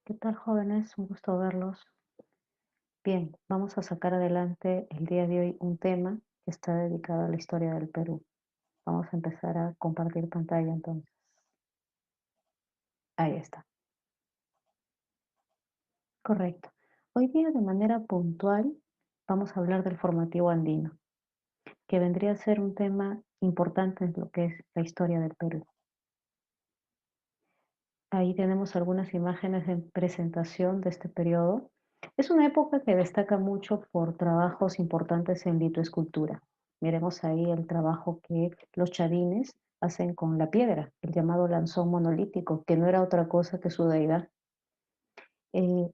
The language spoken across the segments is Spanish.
¿Qué tal, jóvenes? Un gusto verlos. Bien, vamos a sacar adelante el día de hoy un tema que está dedicado a la historia del Perú. Vamos a empezar a compartir pantalla entonces. Ahí está. Correcto. Hoy día, de manera puntual, vamos a hablar del formativo andino, que vendría a ser un tema importante en lo que es la historia del Perú. Ahí tenemos algunas imágenes en presentación de este periodo. Es una época que destaca mucho por trabajos importantes en litoescultura. Miremos ahí el trabajo que los chavines hacen con la piedra, el llamado lanzón monolítico, que no era otra cosa que su deidad.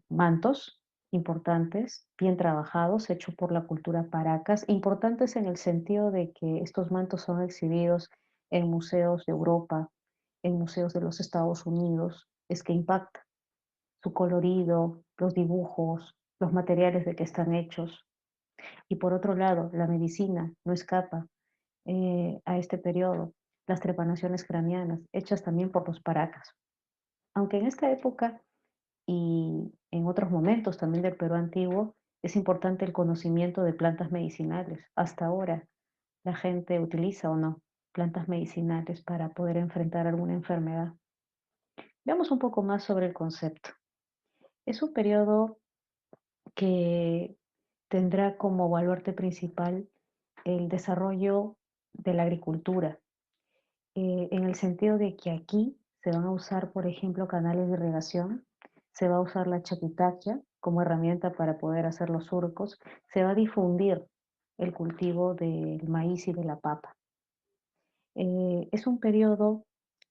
Mantos importantes, bien trabajados, hechos por la cultura Paracas, importantes en el sentido de que estos mantos son exhibidos en museos de Europa, en museos de los Estados Unidos, es que impacta su colorido, los dibujos, los materiales de que están hechos. Y por otro lado, la medicina no escapa a este periodo, las trepanaciones craneanas, hechas también por los Paracas. Aunque en esta época y en otros momentos también del Perú antiguo, es importante el conocimiento de plantas medicinales. Hasta ahora, la gente utiliza o no plantas medicinales para poder enfrentar alguna enfermedad. Veamos un poco más sobre el concepto. Es un periodo que tendrá como baluarte principal el desarrollo de la agricultura, en el sentido de que aquí se van a usar, por ejemplo, canales de irrigación, se va a usar la chaquitacha como herramienta para poder hacer los surcos, se va a difundir el cultivo del maíz y de la papa. Es un periodo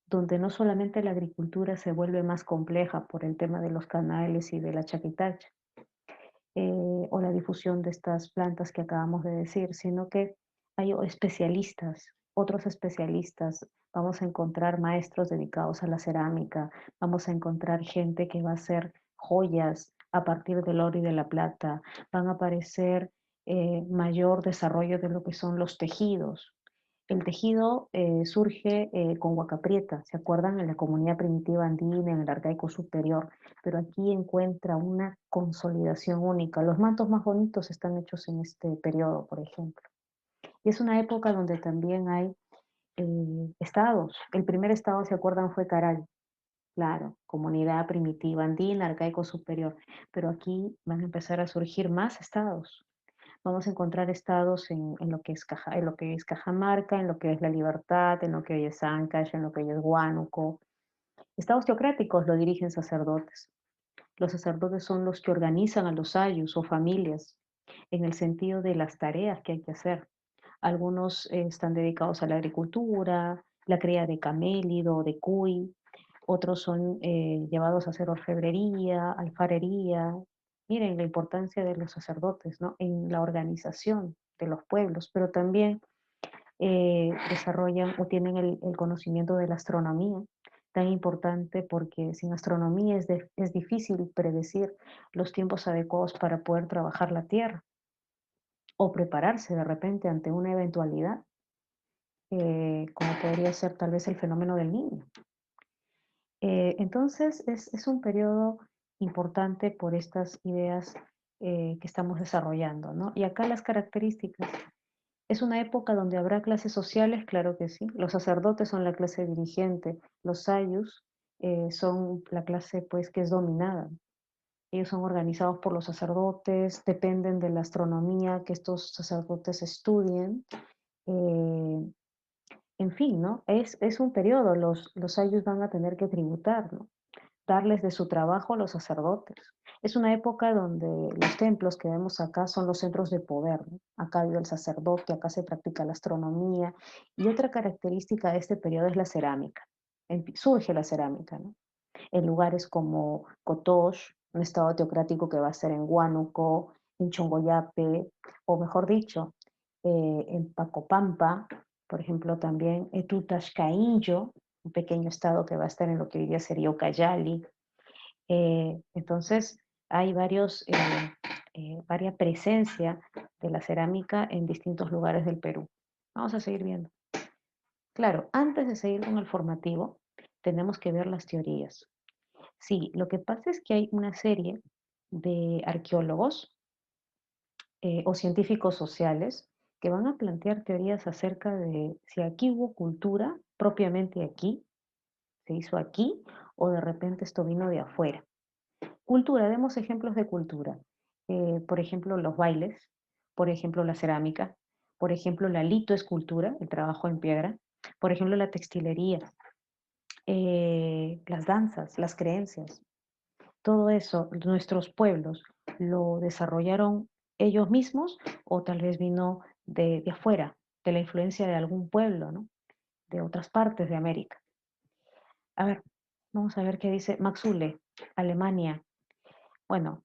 donde no solamente la agricultura se vuelve más compleja por el tema de los canales y de la chaquitacha, o la difusión de estas plantas que acabamos de decir, sino que hay especialistas, otros especialistas. Vamos a encontrar maestros dedicados a la cerámica, vamos a encontrar gente que va a hacer joyas a partir del oro y de la plata, van a aparecer mayor desarrollo de lo que son los tejidos. El tejido surge con Huaca Prieta, ¿se acuerdan? En la comunidad primitiva andina, en el arcaico superior, pero aquí encuentra una consolidación única. Los mantos más bonitos están hechos en este periodo, por ejemplo. Y es una época donde también hay estados. El primer estado, ¿se acuerdan? Fue Caral, claro, comunidad primitiva andina, arcaico superior. Pero aquí van a empezar a surgir más estados. Vamos a encontrar estados en lo que es en lo que es Cajamarca, en lo que es La Libertad, en lo que hoy es Ancash, en lo que hoy es Huánuco. Estados teocráticos lo dirigen sacerdotes. Los sacerdotes son los que organizan a los ayllus o familias en el sentido de las tareas que hay que hacer. Algunos están dedicados a la agricultura, la cría de camélido, de cuy, otros son llevados a hacer orfebrería, alfarería. Miren la importancia de los sacerdotes, ¿no? En la organización de los pueblos, pero también desarrollan o tienen el conocimiento de la astronomía, tan importante porque sin astronomía es difícil predecir los tiempos adecuados para poder trabajar la tierra o prepararse de repente ante una eventualidad, como podría ser tal vez el fenómeno del niño. Entonces es un periodo importante por estas ideas que estamos desarrollando, ¿no? Y acá las características. ¿Es una época donde habrá clases sociales? Claro que sí. Los sacerdotes son la clase dirigente, los ayllus son la clase pues que es dominada. Ellos son organizados por los sacerdotes, dependen de la astronomía que estos sacerdotes estudien. eh, en fin, ¿no? Es un periodo, los ayllus van a tener que tributar, ¿no? Darles de su trabajo a los sacerdotes. Es una época donde los templos que vemos acá son los centros de poder, ¿no? Acá vive el sacerdote, acá se practica la astronomía. Y otra característica de este periodo es la cerámica. Surge la cerámica, ¿no? En lugares como Cotox, un estado teocrático que va a ser en Huánuco, en Chongoyape, o mejor dicho, en Pacopampa, por ejemplo, también Tutascainyo, un pequeño estado que va a estar en lo que hoy día sería Ucayali. Entonces, hay varias presencia de la cerámica en distintos lugares del Perú. Vamos a seguir viendo. Claro, antes de seguir con el formativo, tenemos que ver las teorías. Sí, lo que pasa es que hay una serie de arqueólogos o científicos sociales que van a plantear teorías acerca de si aquí hubo cultura propiamente aquí, se hizo aquí, o de repente esto vino de afuera. Cultura, demos ejemplos de cultura. Por ejemplo, los bailes, por ejemplo, la cerámica, por ejemplo, la litoescultura, el trabajo en piedra, por ejemplo, la textilería, las danzas, las creencias. Todo eso, nuestros pueblos lo desarrollaron ellos mismos o tal vez vino de afuera, de la influencia de algún pueblo, ¿no? De otras partes de América. A ver, vamos a ver qué dice Maxule, Alemania. Bueno,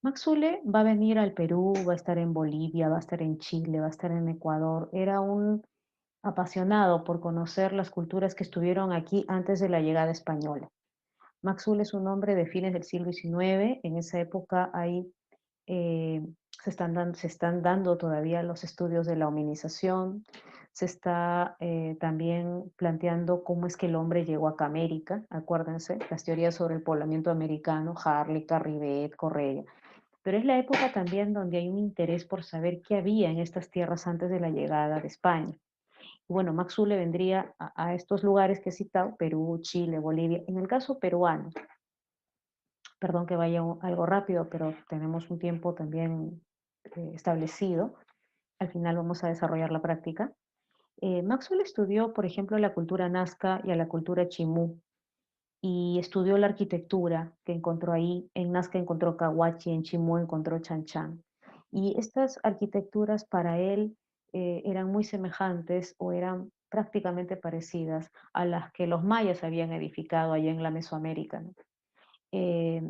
Maxule va a venir al Perú, va a estar en Bolivia, va a estar en Chile, va a estar en Ecuador. Era un apasionado por conocer las culturas que estuvieron aquí antes de la llegada española. Maxule es un hombre de fines del siglo XIX. En esa época hay eh, se están dando todavía los estudios de la hominización, se está también planteando cómo es que el hombre llegó acá a América, acuérdense, las teorías sobre el poblamiento americano, Harley, Carrivet, Correa, pero es la época también donde hay un interés por saber qué había en estas tierras antes de la llegada de España. Y bueno, Max Zule vendría a estos lugares que he citado, Perú, Chile, Bolivia. En el caso peruano, perdón que vaya algo rápido, pero tenemos un tiempo también establecido. Al final vamos a desarrollar la práctica. Maxwell estudió, por ejemplo, la cultura Nazca y a la cultura Chimú y estudió la arquitectura que encontró ahí. En Nazca encontró Cahuachi, en Chimú encontró Chan Chan. Y estas arquitecturas para él eran muy semejantes o eran prácticamente parecidas a las que los mayas habían edificado allá en la Mesoamérica, ¿no? Eh,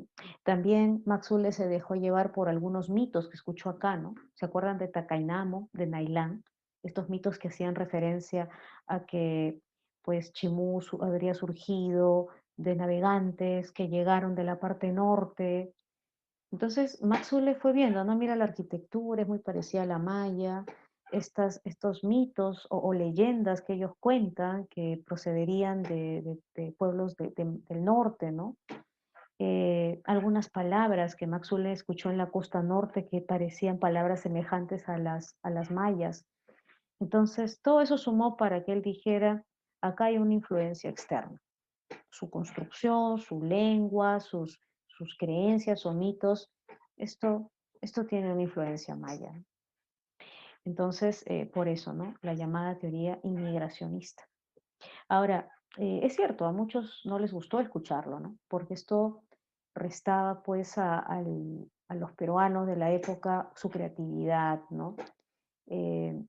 También Maxule se dejó llevar por algunos mitos que escuchó acá, ¿no? ¿Se acuerdan de Tacainamo, de Nailán? Estos mitos que hacían referencia a que pues Chimú habría surgido de navegantes que llegaron de la parte norte. Entonces Maxule fue viendo, ¿no? Mira, la arquitectura es muy parecida a la maya, estos mitos o leyendas que ellos cuentan que procederían de pueblos del norte, ¿no? Algunas palabras que Maxwell escuchó en la costa norte que parecían palabras semejantes a las mayas. Entonces, todo eso sumó para que él dijera, acá hay una influencia externa. Su construcción, su lengua, sus creencias o mitos, esto, esto tiene una influencia maya. Entonces, por eso, ¿no? La llamada teoría inmigracionista. Ahora, es cierto, a muchos no les gustó escucharlo, ¿no? Porque esto restaba pues a los peruanos de la época su creatividad, ¿no? Eh,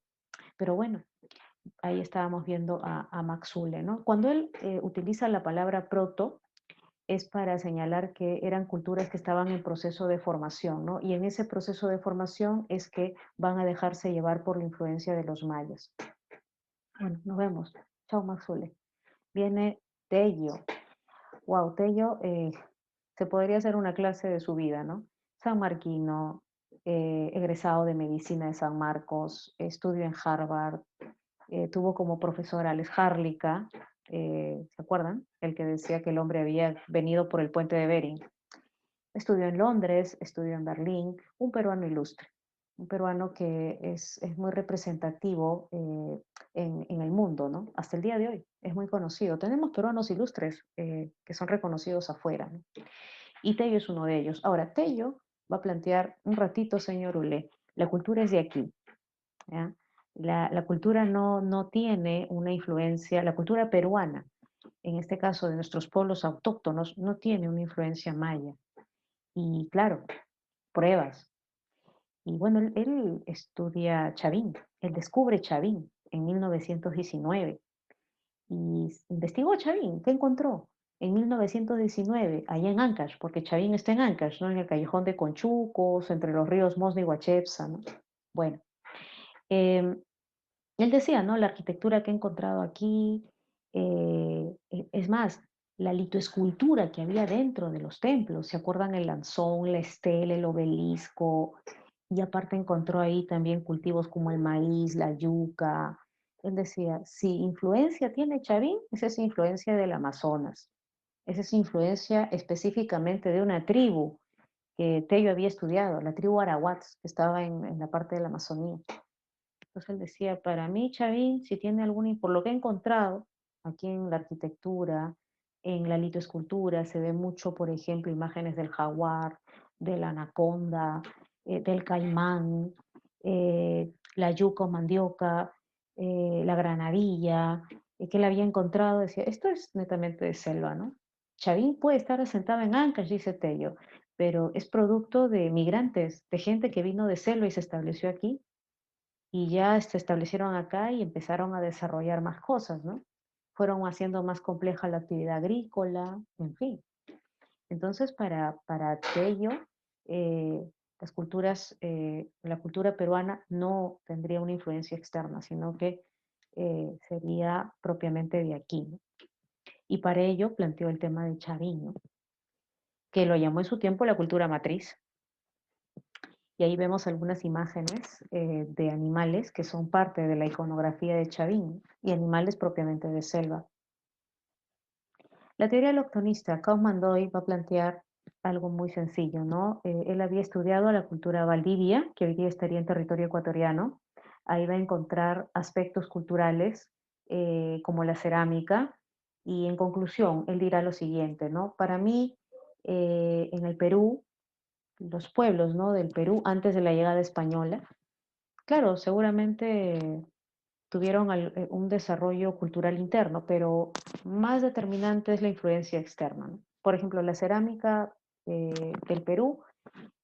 pero bueno, ahí estábamos viendo a Max Zule, ¿no? Cuando él utiliza la palabra proto, es para señalar que eran culturas que estaban en proceso de formación, ¿no? Y en ese proceso de formación es que van a dejarse llevar por la influencia de los mayas. Bueno, nos vemos. Chao, Max Zule. Viene Tello. Wow, Tello, se podría hacer una clase de su vida, ¿no? San Marquino, egresado de medicina de San Marcos, estudió en Harvard, tuvo como profesor a Alex Harlika, ¿se acuerdan? El que decía que el hombre había venido por el puente de Bering. Estudió en Londres, estudió en Berlín, un peruano ilustre, un peruano que es muy representativo en el mundo, ¿no? Hasta el día de hoy es muy conocido. Tenemos peruanos ilustres que son reconocidos afuera, ¿no? Y Tello es uno de ellos. Ahora, Tello va a plantear un ratito, señor Ule, la cultura es de aquí, ¿ya? La cultura no tiene una influencia, la cultura peruana, en este caso de nuestros pueblos autóctonos, no tiene una influencia maya. Y claro, pruebas. Y bueno, él estudia Chavín, él descubre Chavín en 1919 y investigó Chavín. ¿Qué encontró? En 1919, allá en Ancash, porque Chavín está en Ancash, ¿no? En el callejón de Conchucos, entre los ríos Mosna y Guachepsa, ¿no? Bueno, em, él decía, ¿no? La arquitectura que he encontrado aquí, es más, la litoescultura que había dentro de los templos, ¿se acuerdan? El lanzón, la estela, el obelisco, y aparte encontró ahí también cultivos como el maíz, la yuca. Él decía, si influencia tiene Chavín, esa es influencia del Amazonas. Esa es influencia específicamente de una tribu que Tello había estudiado, la tribu Arawaks, que estaba en la parte de la Amazonía. Entonces él decía, para mí, Chavín, si tiene alguna, por lo que he encontrado aquí en la arquitectura, en la litoescultura, se ve mucho, por ejemplo, imágenes del jaguar, de la anaconda, del caimán, la yuca o mandioca, la granadilla, que él había encontrado, decía, esto es netamente de selva, ¿no? Chavín puede estar asentado en Ancash, dice Tello, pero es producto de migrantes, de gente que vino de selva y se estableció aquí y ya se establecieron acá y empezaron a desarrollar más cosas, ¿no? Fueron haciendo más compleja la actividad agrícola, en fin. Entonces, para Tello, las culturas, la cultura peruana no tendría una influencia externa, sino que sería propiamente de aquí, ¿no? Y para ello planteó el tema de Chavín, ¿no? Que lo llamó en su tiempo la cultura matriz. Y ahí vemos algunas imágenes de animales que son parte de la iconografía de Chavín y animales propiamente de selva. La teoría del octonista, Kaufman Doyle va a plantear algo muy sencillo, ¿no? Él había estudiado la cultura valdivia, que hoy día estaría en territorio ecuatoriano. Ahí va a encontrar aspectos culturales como la cerámica. Y en conclusión, él dirá lo siguiente, ¿no? Para mí, en el Perú, los pueblos, ¿no? del Perú antes de la llegada española, claro, seguramente tuvieron un desarrollo cultural interno, pero más determinante es la influencia externa, ¿no? Por ejemplo, la cerámica del Perú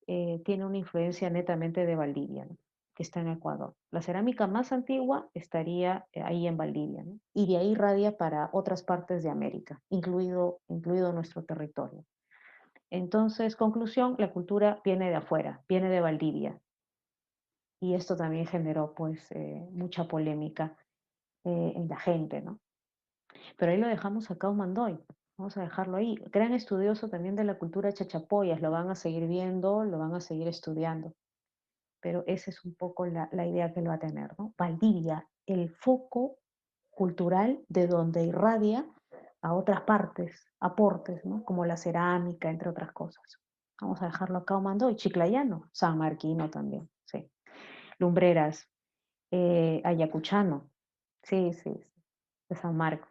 tiene una influencia netamente de Valdivia, ¿no? que está en Ecuador. La cerámica más antigua estaría ahí en Valdivia, ¿no? y de ahí radia para otras partes de América, incluido nuestro territorio. Entonces, conclusión, la cultura viene de afuera, viene de Valdivia, y esto también generó pues mucha polémica en la gente, ¿no? Pero ahí lo dejamos a Cao Mandoy, vamos a dejarlo ahí. Gran estudioso también de la cultura chachapoyas, lo van a seguir viendo, lo van a seguir estudiando, pero esa es un poco la idea que él va a tener, ¿no? Valdivia, el foco cultural de donde irradia a otras partes, aportes, ¿no? Como la cerámica, entre otras cosas. Vamos a dejarlo a Cao Mandoy, Chiclayano, San Marquino también, sí. Lumbreras, Ayacuchano, sí, sí, sí, de San Marcos.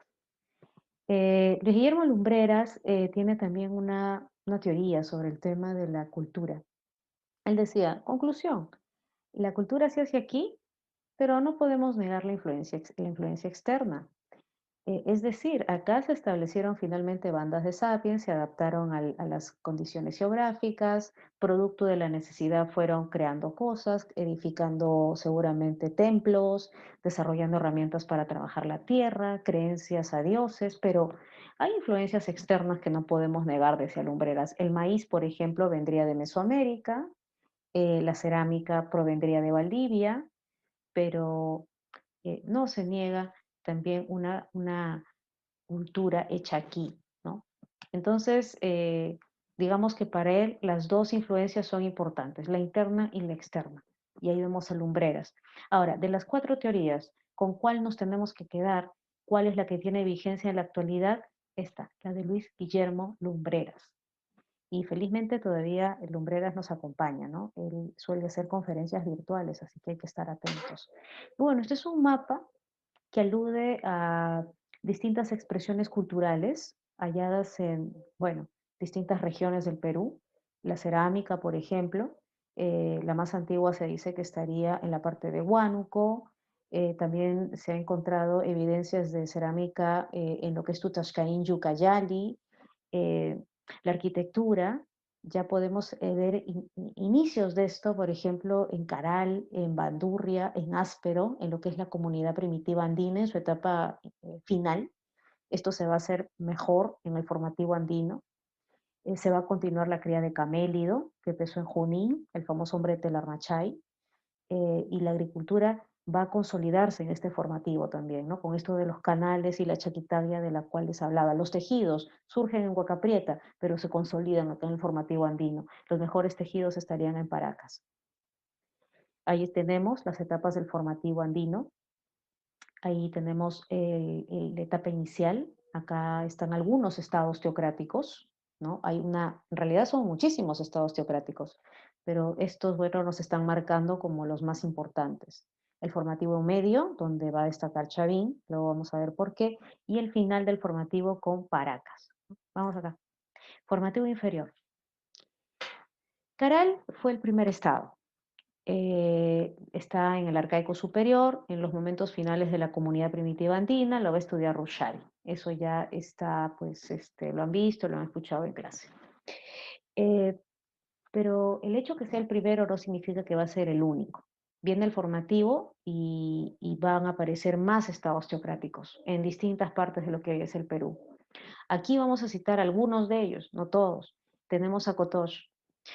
Luis Guillermo Lumbreras tiene también una teoría sobre el tema de la cultura. Él decía, conclusión, la cultura se hace aquí, pero no podemos negar la influencia externa. Es decir, acá se establecieron finalmente bandas de sapiens, se adaptaron a las condiciones geográficas, producto de la necesidad fueron creando cosas, edificando seguramente templos, desarrollando herramientas para trabajar la tierra, creencias a dioses, pero hay influencias externas que no podemos negar desde Lumbreras. El maíz, por ejemplo, vendría de Mesoamérica, la cerámica provendría de Valdivia, pero no se niega también una cultura hecha aquí, ¿no? Entonces, digamos que para él las dos influencias son importantes, la interna y la externa. Y ahí vemos a Lumbreras. Ahora, de las cuatro teorías, ¿con cuál nos tenemos que quedar? ¿Cuál es la que tiene vigencia en la actualidad? Esta, la de Luis Guillermo Lumbreras. Y felizmente todavía el Lumbreras nos acompaña, ¿no? Él suele hacer conferencias virtuales, así que hay que estar atentos. Y bueno, este es un mapa que alude a distintas expresiones culturales halladas en, bueno, distintas regiones del Perú. La cerámica, por ejemplo, la más antigua se dice que estaría en la parte de Huánuco. También se ha encontrado evidencias de cerámica en lo que es Tutascaín, Yucayali. Eh, la arquitectura, ya podemos ver inicios de esto, por ejemplo, en Caral, en Bandurria, en Áspero, en lo que es la comunidad primitiva andina en su etapa final. Esto se va a hacer mejor en el formativo andino. Se va a continuar la cría de camélido, que empezó en Junín, el famoso hombre de Telarmachay, y la agricultura va a consolidarse en este formativo también, ¿no? Con esto de los canales y la chaquitavia de la cual les hablaba. Los tejidos surgen en Huaca Prieta, pero se consolidan acá en el formativo andino. Los mejores tejidos estarían en Paracas. Ahí tenemos las etapas del formativo andino. Ahí tenemos la etapa inicial, Acá están algunos estados teocráticos, ¿no? En realidad son muchísimos estados teocráticos, pero estos, bueno, nos están marcando como los más importantes. El formativo medio, donde va a destacar Chavín, luego vamos a ver por qué, y el final del formativo con Paracas. Vamos acá. Formativo inferior. Caral fue el primer estado. Está en el arcaico superior, en los momentos finales de la comunidad primitiva andina, lo va a estudiar Rushari. Eso ya está, pues, lo han visto, lo han escuchado en clase. Eh, pero el hecho que sea el primero no significa que va a ser el único. Viene el formativo y van a aparecer más estados teocráticos en distintas partes de lo que hoy es el Perú. Aquí vamos a citar algunos de ellos, no todos. Tenemos a Cotox.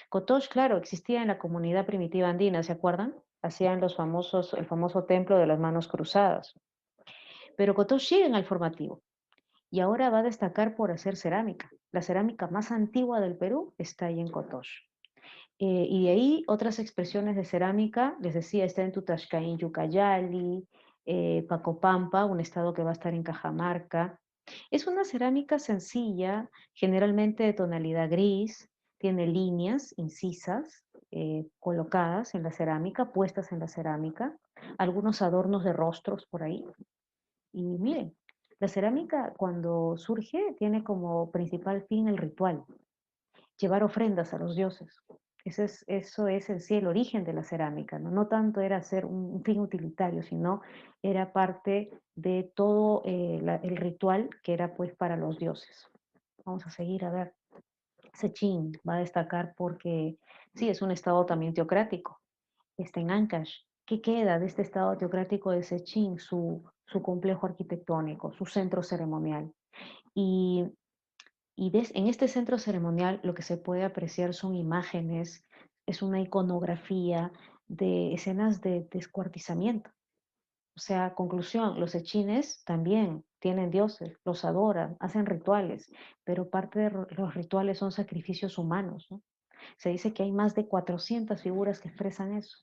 Cotox, claro, existía en la comunidad primitiva andina, ¿se acuerdan? Hacían el famoso templo de las manos cruzadas. Pero Cotox sigue en el formativo y ahora va a destacar por hacer cerámica. La cerámica más antigua del Perú está ahí en Cotox. Y de ahí otras expresiones de cerámica, les decía, está en Tutashcaín, Yucayali, Pacopampa, un estado que va a estar en Cajamarca. Es una cerámica sencilla, generalmente de tonalidad gris, tiene líneas incisas, colocadas en la cerámica, puestas en la cerámica, algunos adornos de rostros por ahí. Y miren, la cerámica cuando surge tiene como principal fin el ritual, llevar ofrendas a los dioses. Eso es en sí el origen de la cerámica, ¿no? No tanto era ser un fin utilitario, sino era parte de todo el ritual que era pues para los dioses. Vamos a seguir a ver. Sechín va a destacar porque sí, es un estado también teocrático. Está en Ancash. ¿Qué queda de este estado teocrático de Sechín? Su complejo arquitectónico, su centro ceremonial. Y en este centro ceremonial lo que se puede apreciar son imágenes, es una iconografía de escenas de descuartizamiento. O sea, conclusión, los echines también tienen dioses, los adoran, hacen rituales, pero parte de los rituales son sacrificios humanos, ¿no? Se dice que hay más de 400 figuras que expresan eso.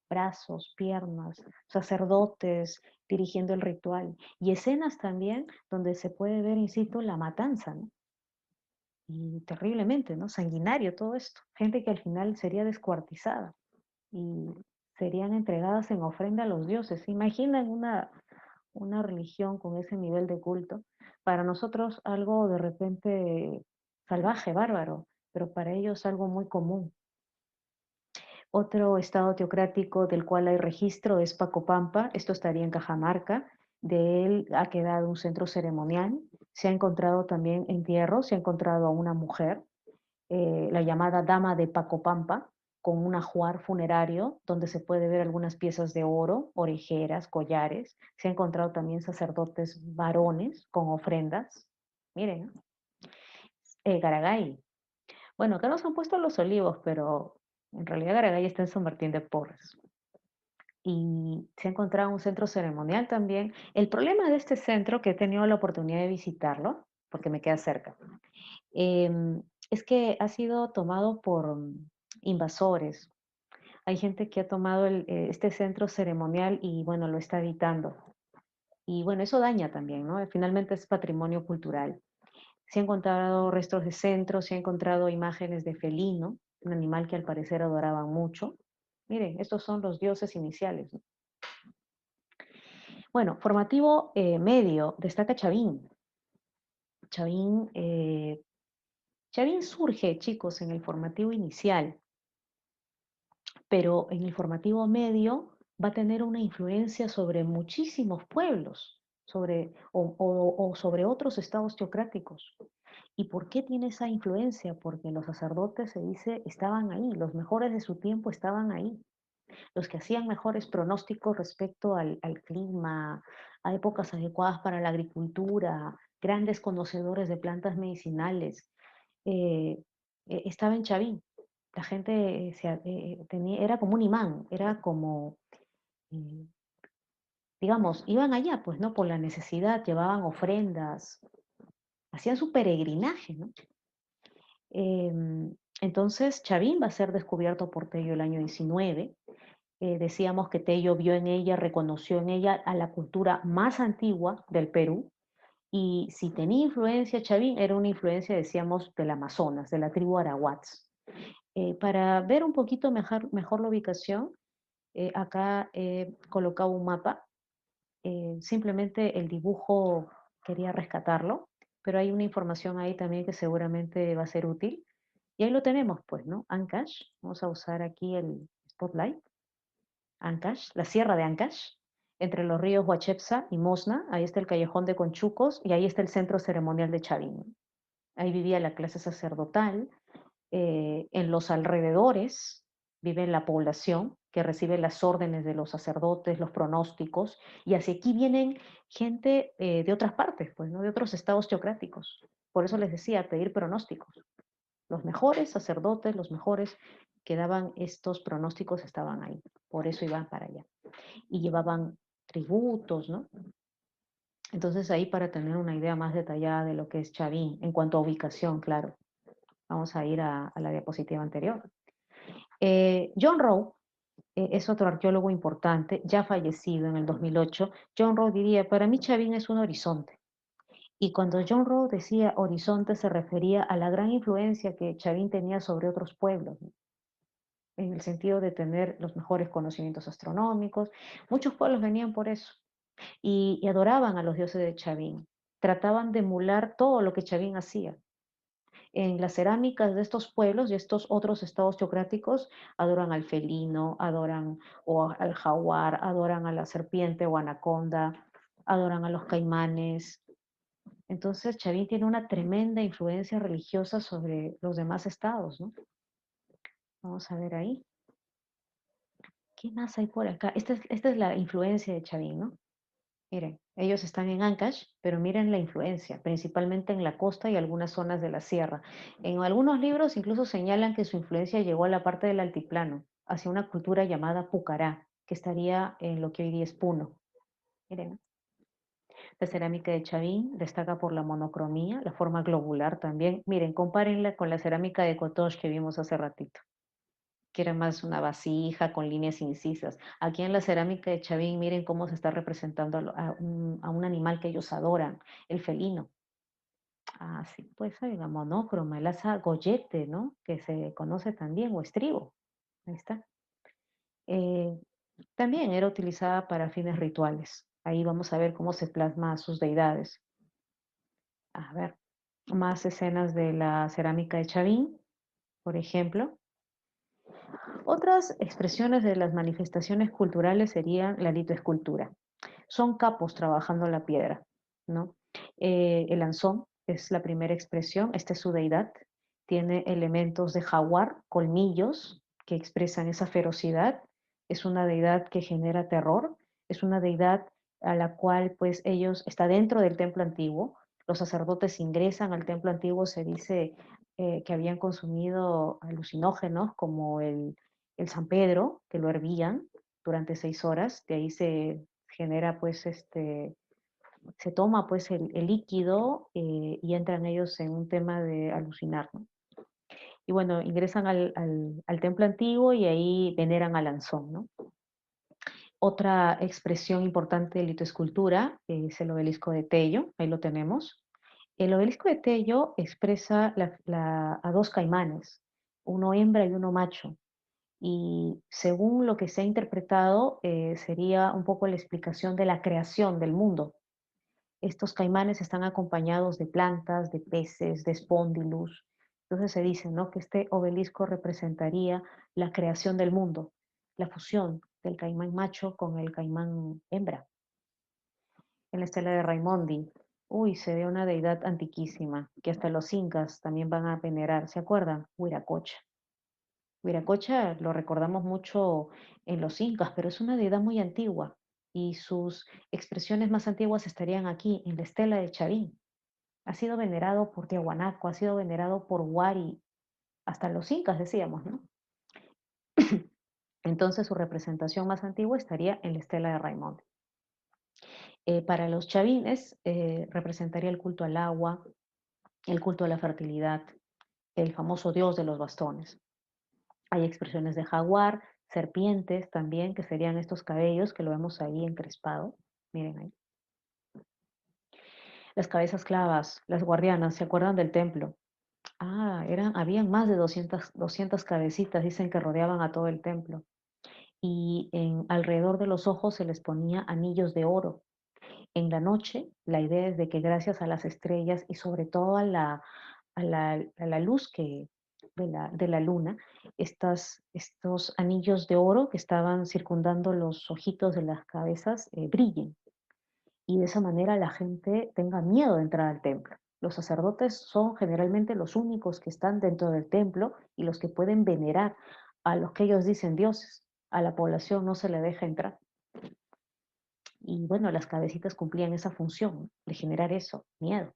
Brazos, piernas, sacerdotes dirigiendo el ritual y escenas también donde se puede ver, insisto, la matanza, ¿no? Y terriblemente, ¿no? Sanguinario todo esto. Gente que al final sería descuartizada y serían entregadas en ofrenda a los dioses. ¿Se imaginan una religión con ese nivel de culto? Para nosotros algo de repente salvaje, bárbaro, pero para ellos algo muy común. Otro estado teocrático del cual hay registro es Pacopampa, esto estaría en Cajamarca, de él ha quedado un centro ceremonial, se ha encontrado también entierros, se ha encontrado a una mujer, la llamada Dama de Pacopampa, con un ajuar funerario donde se puede ver algunas piezas de oro, orejeras, collares. Se ha encontrado también sacerdotes varones con ofrendas. Miren, Garagay. Bueno, acá nos han puesto los olivos, pero en realidad Garagay está en San Martín de Porres. Y se ha encontrado un centro ceremonial también. El problema de este centro, que he tenido la oportunidad de visitarlo, porque me queda cerca, es que ha sido tomado por invasores. Hay gente que ha tomado este centro ceremonial y bueno, lo está habitando. Y bueno, eso daña también, ¿no? Finalmente es patrimonio cultural. Se han encontrado restos de centros, se han encontrado imágenes de felino, un animal que al parecer adoraban mucho. Miren, estos son los dioses iniciales, ¿no? Bueno, formativo medio, destaca Chavín. Chavín, Chavín surge, chicos, en el formativo inicial, pero en el formativo medio va a tener una influencia sobre muchísimos pueblos, o sobre otros estados teocráticos. ¿Y por qué tiene esa influencia? Porque los sacerdotes, se dice, estaban ahí, los mejores de su tiempo estaban ahí, los que hacían mejores pronósticos respecto al clima, a épocas adecuadas para la agricultura, grandes conocedores de plantas medicinales. eh, Estaba en Chavín. La gente era como un imán, era como, eh, digamos, iban allá, pues, ¿no? Por la necesidad, llevaban ofrendas, hacían su peregrinaje, ¿no? Entonces, Chavín va a ser descubierto por Tello el año 19. Decíamos que Tello vio en ella, reconoció en ella a la cultura más antigua del Perú, Y si tenía influencia Chavín, era una influencia, decíamos, del Amazonas, de la tribu Arawats. Para ver un poquito mejor la ubicación, acá he colocado un mapa. Simplemente el dibujo quería rescatarlo, pero hay una información ahí también que seguramente va a ser útil. Y ahí lo tenemos, pues, ¿no? Ancash. Vamos a usar aquí el spotlight. Ancash, la sierra de Ancash, entre los ríos Huachepsa y Mosna. Ahí está el callejón de Conchucos y ahí está el centro ceremonial de Chavín. Ahí vivía la clase sacerdotal. En los alrededores vive la población que recibe las órdenes de los sacerdotes, los pronósticos, y hacia aquí vienen gente de otras partes, pues, ¿no? De otros estados teocráticos. Por eso les decía, pedir pronósticos. Los mejores sacerdotes, los mejores que daban estos pronósticos estaban ahí. Por eso iban para allá. Y llevaban tributos, ¿no? Entonces ahí para tener una idea más detallada de lo que es Chavín, en cuanto a ubicación, claro. Vamos a ir a la diapositiva anterior. John Rowe es otro arqueólogo importante, ya fallecido en el 2008. John Rowe diría, para mí Chavín es un horizonte. Y cuando John Rowe decía horizonte se refería a la gran influencia que Chavín tenía sobre otros pueblos, ¿no? En el sentido de tener los mejores conocimientos astronómicos. Muchos pueblos venían por eso y adoraban a los dioses de Chavín. Trataban de emular todo lo que Chavín hacía. En las cerámicas de estos pueblos y estos otros estados teocráticos adoran al felino, adoran o al jaguar, adoran a la serpiente o anaconda, adoran a los caimanes. Entonces, Chavín tiene una tremenda influencia religiosa sobre los demás estados, ¿no? Vamos a ver ahí. ¿Qué más hay por acá? Esta es la influencia de Chavín, ¿no? Miren, ellos están en Ancash, pero miren la influencia, principalmente en la costa y algunas zonas de la sierra. En algunos libros incluso señalan que su influencia llegó a la parte del altiplano, hacia una cultura llamada Pucará, que estaría en lo que hoy día es Puno. Miren, la cerámica de Chavín destaca por la monocromía, la forma globular también. Miren, compárenla con la cerámica de Kotosh que vimos hace ratito, que era más una vasija con líneas incisas. Aquí en la cerámica de Chavín, miren cómo se está representando a un animal que ellos adoran, el felino. Ah, sí, pues hay la monócroma, el asa goyete, ¿no? Que se conoce también, o estribo. Ahí está. Eh, También era utilizada para fines rituales. Ahí vamos a ver cómo se plasma a sus deidades. A ver, más escenas de la cerámica de Chavín, por ejemplo. Otras expresiones de las manifestaciones culturales serían la litoescultura. Son capos trabajando la piedra, ¿no? El anzón es la primera expresión, esta es su deidad, tiene elementos de jaguar, colmillos que expresan esa ferocidad, es una deidad que genera terror, es una deidad a la cual pues ellos, está dentro del templo antiguo, los sacerdotes ingresan al templo antiguo, se dice que habían consumido alucinógenos como el San Pedro, que lo hervían durante 6 horas, de ahí se genera pues se toma pues el líquido y entran ellos en un tema de alucinar, ¿no? Y bueno, ingresan al templo antiguo y ahí veneran al Anzón, ¿no? Otra expresión importante de litoescultura es el obelisco de Tello, ahí lo tenemos. El obelisco de Tello expresa a dos caimanes, uno hembra y uno macho, y según lo que se ha interpretado, sería un poco la explicación de la creación del mundo. Estos caimanes están acompañados de plantas, de peces, de espóndilus. Entonces se dice, ¿no?, que este obelisco representaría la creación del mundo, la fusión del caimán macho con el caimán hembra. En la estela de Raimondi, uy, se ve una deidad antiquísima, que hasta los incas también van a venerar, ¿se acuerdan? Huiracocha. Viracocha lo recordamos mucho en los incas, pero es una deidad muy antigua y sus expresiones más antiguas estarían aquí, en la estela de Chavín. Ha sido venerado por Tiahuanaco, ha sido venerado por Huari, hasta los incas decíamos, ¿no? Entonces su representación más antigua estaría en la estela de Raimond. Para los chavines representaría el culto al agua, el culto a la fertilidad, el famoso dios de los bastones. Hay expresiones de jaguar, serpientes también, que serían estos cabellos que lo vemos ahí encrespado. Miren ahí. Las cabezas clavas, las guardianas, ¿se acuerdan del templo? Habían más de 200 cabecitas, dicen que rodeaban a todo el templo. Y alrededor de los ojos se les ponía anillos de oro. En la noche, la idea es de que gracias a las estrellas y sobre todo a la luz de la luna, estos anillos de oro que estaban circundando los ojitos de las cabezas brillen y de esa manera la gente tenga miedo de entrar al templo. Los sacerdotes son generalmente los únicos que están dentro del templo y los que pueden venerar a los que ellos dicen dioses. A la población no se le deja entrar. Y bueno, las cabecitas cumplían esa función, ¿no? De generar eso, miedo.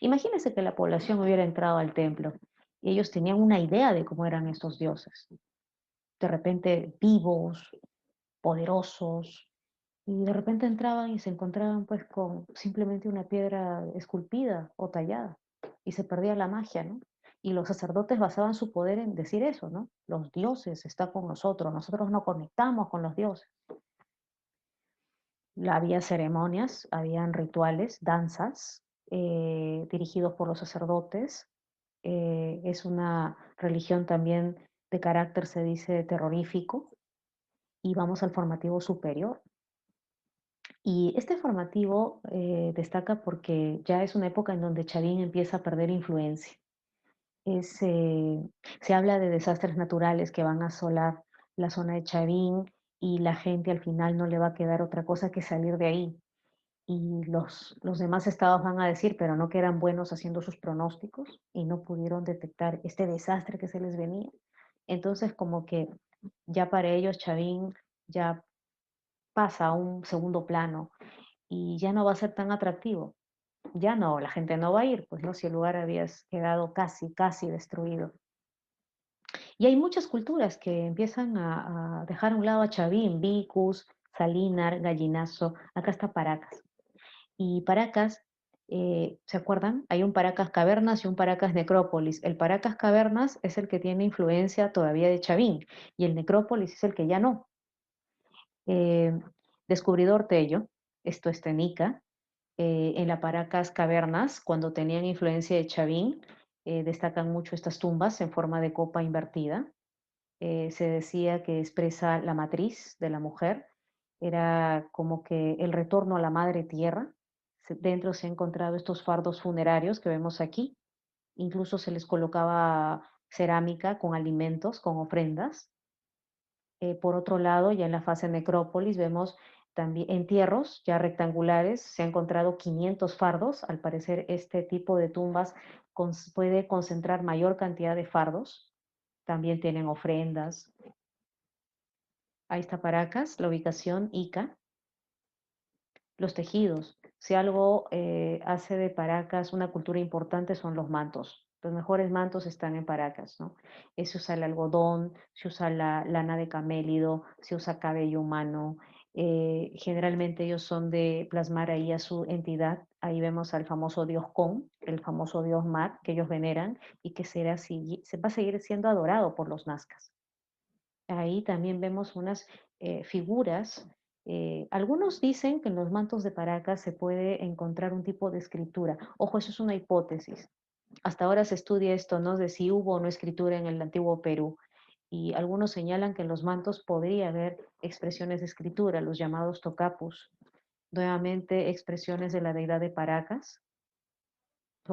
Imagínense que la población hubiera entrado al templo y ellos tenían una idea de cómo eran estos dioses. De repente vivos, poderosos, y de repente entraban y se encontraban pues con simplemente una piedra esculpida o tallada y se perdía la magia, ¿no? Y los sacerdotes basaban su poder en decir eso, ¿no? Los dioses están con nosotros no conectamos con los dioses. Había ceremonias, habían rituales, danzas dirigidos por los sacerdotes. Es una religión también de carácter, se dice, terrorífico. Y vamos al formativo superior. Y este formativo destaca porque ya es una época en donde Chavín empieza a perder influencia. Es, eh, Se habla de desastres naturales que van a asolar la zona de Chavín y la gente al final no le va a quedar otra cosa que salir de ahí. Y los demás estados van a decir, pero no que eran buenos haciendo sus pronósticos y no pudieron detectar este desastre que se les venía. Entonces, como que ya para ellos Chavín ya pasa a un segundo plano y ya no va a ser tan atractivo. Ya no, la gente no va a ir, pues no, si el lugar había quedado casi, casi destruido. Y hay muchas culturas que empiezan a dejar a un lado a Chavín, Vicus, Salinar, Gallinazo, acá está Paracas. Y Paracas, ¿se acuerdan? Hay un Paracas Cavernas y un Paracas Necrópolis. El Paracas Cavernas es el que tiene influencia todavía de Chavín y el Necrópolis es el que ya no. Eh, Descubridor Tello, esto es Tenica, en la Paracas Cavernas, cuando tenían influencia de Chavín, destacan mucho estas tumbas en forma de copa invertida. Se decía que expresa la matriz de la mujer, era como que el retorno a la madre tierra. Dentro se han encontrado estos fardos funerarios que vemos aquí, incluso se les colocaba cerámica con alimentos, con ofrendas. Por otro lado, ya en la fase necrópolis vemos también entierros ya rectangulares, se han encontrado 500 fardos, al parecer este tipo de tumbas puede concentrar mayor cantidad de fardos, también tienen ofrendas. Ahí está Paracas, la ubicación Ica. Los tejidos. Si algo hace de Paracas una cultura importante son los mantos. Los mejores mantos están en Paracas, ¿no? Se usa el algodón, se usa la lana de camélido, se usa cabello humano. Generalmente ellos son de plasmar ahí a su entidad. Ahí vemos al famoso dios Con, el famoso dios Mar, que ellos veneran y que se va a seguir siendo adorado por los nazcas. Ahí también vemos unas figuras. Algunos dicen que en los mantos de Paracas se puede encontrar un tipo de escritura. Ojo, eso es una hipótesis. Hasta ahora se estudia esto, ¿no? De si hubo o no escritura en el antiguo Perú. Y algunos señalan que en los mantos podría haber expresiones de escritura, los llamados tocapus. Nuevamente, expresiones de la deidad de Paracas.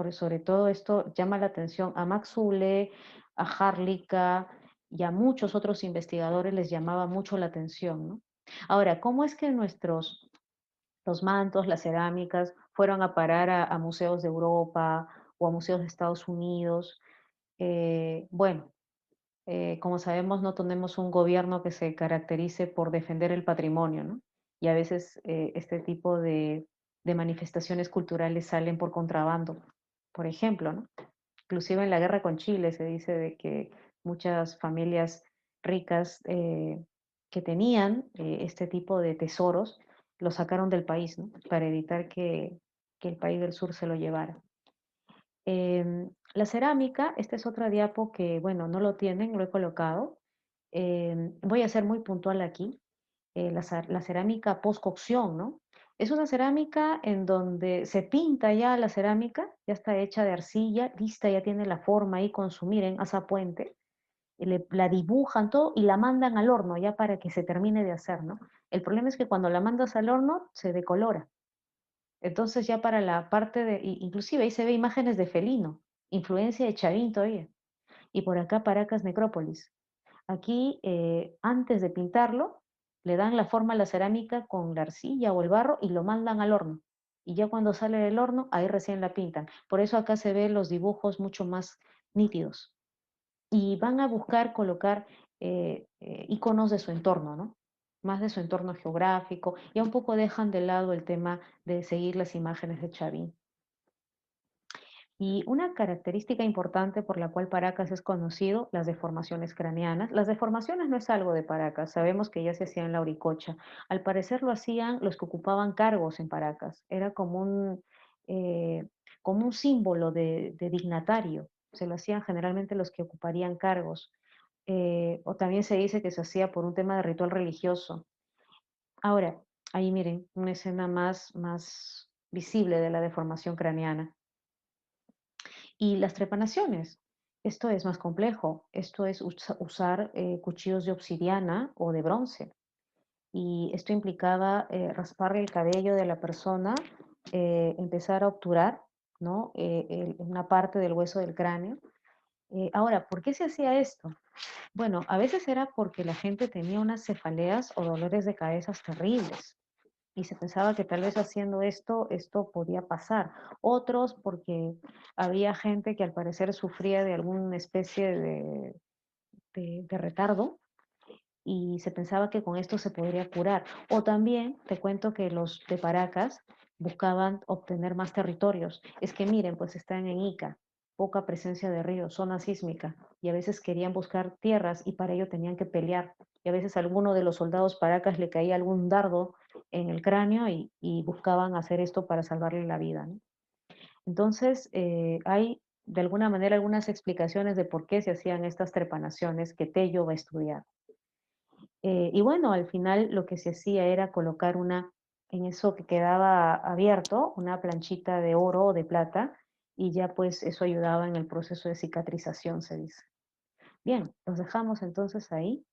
Sobre todo esto llama la atención a Maxule, a Harlika y a muchos otros investigadores les llamaba mucho la atención, ¿no? Ahora, ¿cómo es que los mantos, las cerámicas, fueron a parar a museos de Europa o a museos de Estados Unidos? Bueno, como sabemos, no tenemos un gobierno que se caracterice por defender el patrimonio, ¿no? Y a veces este tipo de manifestaciones culturales salen por contrabando, por ejemplo, ¿no? Inclusive en la guerra con Chile se dice de que muchas familias ricas que tenían este tipo de tesoros los sacaron del país, ¿no? Para evitar que el país del sur se lo llevara. La cerámica, esta es otra diapo que, bueno, no lo tienen, lo he colocado. Voy a ser muy puntual aquí. La cerámica post-cocción, ¿no? Es una cerámica en donde se pinta ya la cerámica, ya está hecha de arcilla, lista, ya tiene la forma ahí con su, miren, asa puente, y la dibujan todo y la mandan al horno ya para que se termine de hacer, ¿no? El problema es que cuando la mandas al horno se decolora. Entonces ya para la parte de, inclusive ahí se ve imágenes de felino, influencia de Chavín todavía. Y por acá Paracas Necrópolis. Aquí, antes de pintarlo, le dan la forma a la cerámica con la arcilla o el barro y lo mandan al horno. Y ya cuando sale del horno, ahí recién la pintan. Por eso acá se ven los dibujos mucho más nítidos. Y van a buscar colocar iconos de su entorno, ¿no? Más de su entorno geográfico. Y un poco dejan de lado el tema de seguir las imágenes de Chavín. Y una característica importante por la cual Paracas es conocido, las deformaciones craneanas. Las deformaciones no es algo de Paracas, sabemos que ya se hacía en la Uricocha. Al parecer lo hacían los que ocupaban cargos en Paracas. Era eh, como un símbolo de dignatario. Se lo hacían generalmente los que ocuparían cargos. O también se dice que se hacía por un tema de ritual religioso. Ahora, ahí miren, una escena más visible de la deformación craneana. Y las trepanaciones. Esto es más complejo. Esto es usar cuchillos de obsidiana o de bronce. Y esto implicaba raspar el cabello de la persona, empezar a obturar, ¿no? Una parte del hueso del cráneo. Ahora, ¿por qué se hacía esto? Bueno, a veces era porque la gente tenía unas cefaleas o dolores de cabezas terribles y se pensaba que tal vez haciendo esto, esto podía pasar. Otros porque había gente que al parecer sufría de alguna especie de retardo y se pensaba que con esto se podría curar. O también te cuento que los de Paracas buscaban obtener más territorios. Es que miren, pues están en Ica, poca presencia de ríos, zona sísmica, y a veces querían buscar tierras y para ello tenían que pelear. Y a veces a alguno de los soldados Paracas le caía algún dardo en el cráneo y buscaban hacer esto para salvarle la vida, ¿no? Entonces, hay de alguna manera algunas explicaciones de por qué se hacían estas trepanaciones que Tello va a estudiar. Y bueno, al final lo que se hacía era colocar en eso que quedaba abierto, una planchita de oro o de plata, y ya pues eso ayudaba en el proceso de cicatrización, se dice. Bien, los dejamos entonces ahí.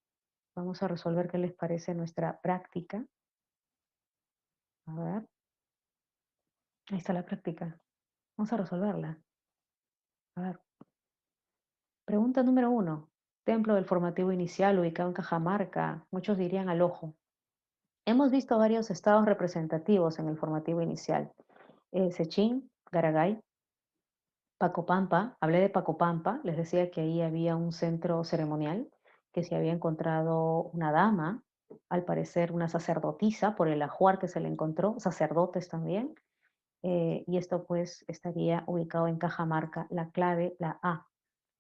Vamos a resolver qué les parece nuestra práctica. A ver, ahí está la práctica. Vamos a resolverla. A ver, pregunta número 1. Templo del formativo inicial ubicado en Cajamarca. Muchos dirían al ojo. Hemos visto varios estados representativos en el formativo inicial. Sechín, Garagay, Pacopampa, hablé de Pacopampa, les decía que ahí había un centro ceremonial, que se había encontrado una dama, al parecer una sacerdotisa, por el ajuar que se le encontró, sacerdotes también, y esto pues estaría ubicado en Cajamarca, la clave, la A,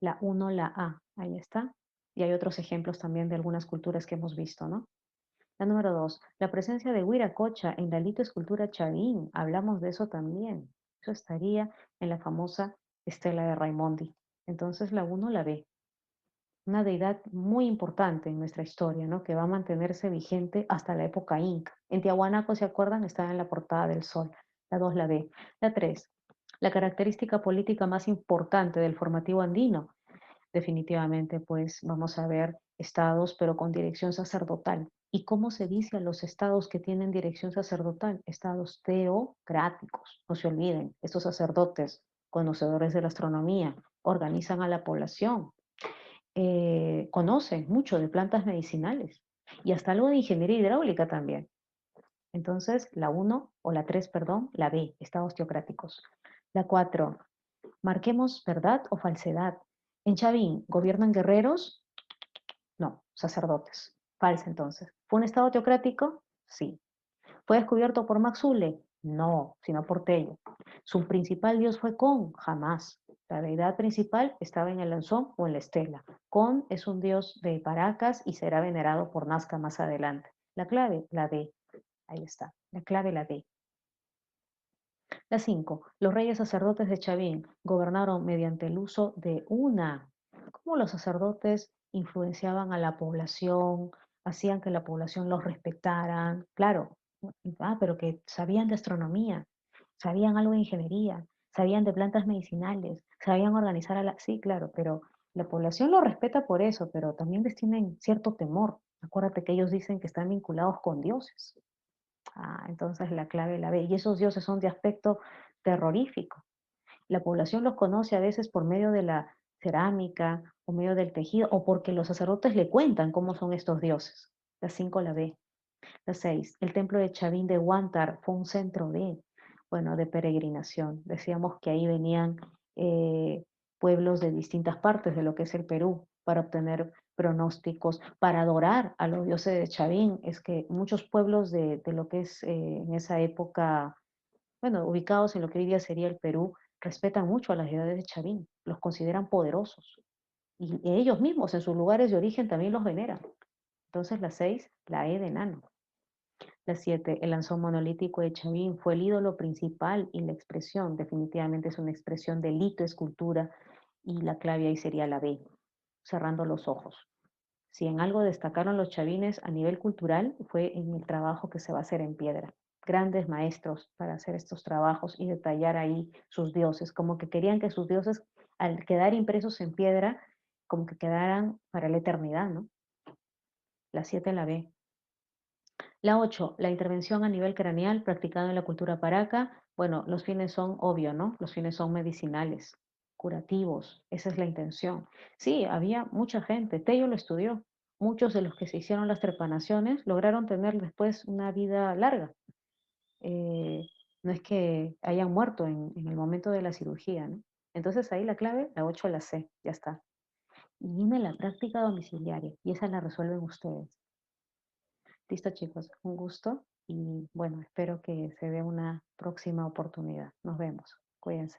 la uno, la A, ahí está. Y hay otros ejemplos también de algunas culturas que hemos visto, ¿no? La número 2, la presencia de Huiracocha en la litoescultura Chavín. Hablamos de eso también. Eso estaría en la famosa estela de Raimondi. Entonces la uno la ve. Una deidad muy importante en nuestra historia, ¿no? Que va a mantenerse vigente hasta la época inca. En Tiahuanaco, ¿se acuerdan? Está en la portada del sol. La 2 la ve. La 3, la característica política más importante del formativo andino. Definitivamente, pues vamos a ver estados, pero con dirección sacerdotal. ¿Y cómo se dice a los estados que tienen dirección sacerdotal? Estados teocráticos. No se olviden, estos sacerdotes, conocedores de la astronomía, organizan a la población, conocen mucho de plantas medicinales y hasta algo de ingeniería hidráulica también. Entonces, la uno o la 3, perdón, la B, estados teocráticos. La 4, marquemos verdad o falsedad. En Chavín, ¿gobiernan guerreros? No, sacerdotes. Falsa entonces. ¿Fue un estado teocrático? Sí. ¿Fue descubierto por Maxule? No, sino por Tello. ¿Su principal dios fue Con? Jamás. La deidad principal estaba en el Lanzón o en la estela. Con es un dios de Paracas y será venerado por Nazca más adelante. La clave, la D. Ahí está. La clave, la D. La 5. Los reyes sacerdotes de Chavín gobernaron mediante el uso de una. ¿Cómo los sacerdotes influenciaban a la población? Hacían que la población los respetara. Claro, Pero que sabían de astronomía, sabían algo de ingeniería, sabían de plantas medicinales, sabían organizar a la... Sí, claro, pero la población lo respeta por eso, pero también les tienen cierto temor. Acuérdate que ellos dicen que están vinculados con dioses. Entonces la clave la ve. Y esos dioses son de aspecto terrorífico. La población los conoce a veces por medio de la cerámica, o medio del tejido, o porque los sacerdotes le cuentan cómo son estos dioses. La 5 la ve. La 6, el templo de Chavín de Huántar fue un centro bueno, de peregrinación. Decíamos que ahí venían eh, pueblos de distintas partes de lo que es el Perú para obtener pronósticos, para adorar a los dioses de Chavín. Es que muchos pueblos de lo que es en esa época, bueno, ubicados en lo que hoy día sería el Perú, respetan mucho a las deidades de Chavín, los consideran poderosos. Y ellos mismos en sus lugares de origen también los veneran. Entonces la 6, la E de enano. La 7, el lanzón monolítico de Chavín fue el ídolo principal y la expresión, definitivamente es una expresión de escultura, y la clave ahí sería la B, cerrando los ojos. Si en algo destacaron los chavines a nivel cultural fue en el trabajo que se va a hacer en piedra. Grandes maestros para hacer estos trabajos y detallar ahí sus dioses, como que querían que sus dioses, al quedar impresos en piedra, como que quedaran para la eternidad, ¿no? La 7 la B. La 8, la intervención a nivel craneal practicada en la cultura paraca. Bueno, los fines son obvio, ¿no? Los fines son medicinales, curativos, esa es la intención. Sí, había mucha gente, Tello lo estudió. Muchos de los que se hicieron las trepanaciones lograron tener después una vida larga. Eh, no es que hayan muerto en el momento de la cirugía, ¿no? Entonces ahí la clave, la 8 la C, ya está. Y viene la práctica domiciliaria y esa la resuelven ustedes. Listo, chicos, un gusto y bueno, espero que se dé una próxima oportunidad. Nos vemos. Cuídense.